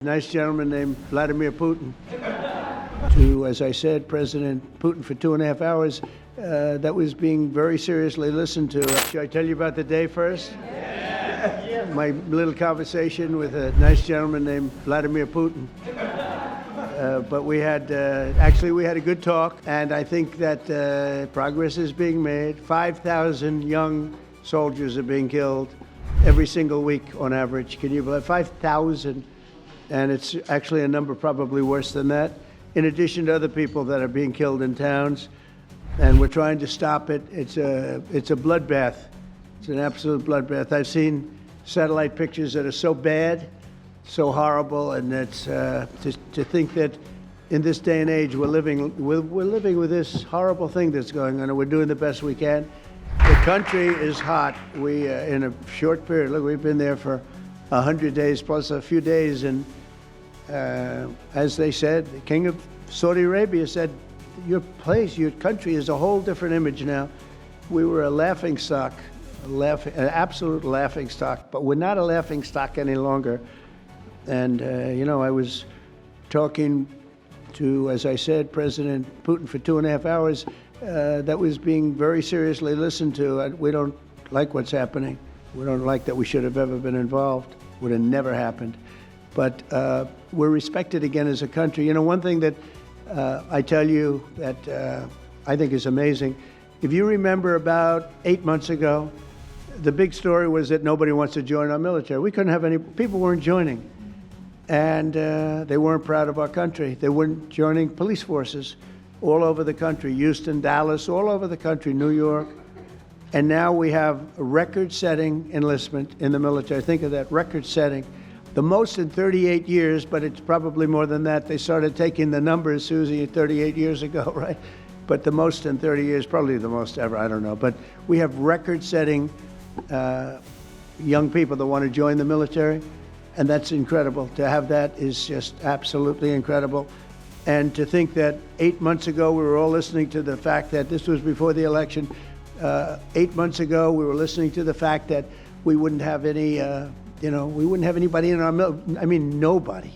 Nice gentleman named Vladimir Putin to, as I said, President Putin for 2.5 hours. That was being very seriously listened to. Should I tell you about the day first? Yeah. My little conversation with a nice gentleman named Vladimir Putin. But we had a good talk, and I think that progress is being made. 5,000 young soldiers are being killed every single week on average. Can you believe 5,000? And it's actually a number probably worse than that, in addition to other people that are being killed in towns. And we're trying to stop it. It's a bloodbath. It's an absolute bloodbath. I've seen satellite pictures that are so bad, so horrible, and it's to think that in this day and age we're living with this horrible thing that's going on, and we're doing the best we can. The country is hot. We in a short period. Look, we've been there for 100 days plus a few days, and as they said, the king of Saudi Arabia said, your country is a whole different image now. We were a laughing stock, an absolute laughing stock, but we're not a laughing stock any longer. And, I was talking to, as I said, President Putin for 2.5 hours. That was being very seriously listened to. We don't like what's happening. We don't like that we should have ever been involved. Would have never happened. But we're respected again as a country. One thing that I tell you that I think is amazing, if you remember about 8 months ago, the big story was that nobody wants to join our military. We couldn't have any, people weren't joining. And they weren't proud of our country. They weren't joining police forces all over the country, Houston, Dallas, all over the country, New York. And now we have a record-setting enlistment in the military. Think of that, record-setting. The most in 38 years, but it's probably more than that. They started taking the numbers, Susie, 38 years ago, right? But the most in 30 years, probably the most ever, I don't know. But we have record-setting young people that want to join the military, and that's incredible. To have that is just absolutely incredible. And to think that 8 months ago, we were all listening to the fact that this was before the election. 8 months ago, we were listening to the fact that we wouldn't have any, we wouldn't have anybody in our military. I mean, nobody.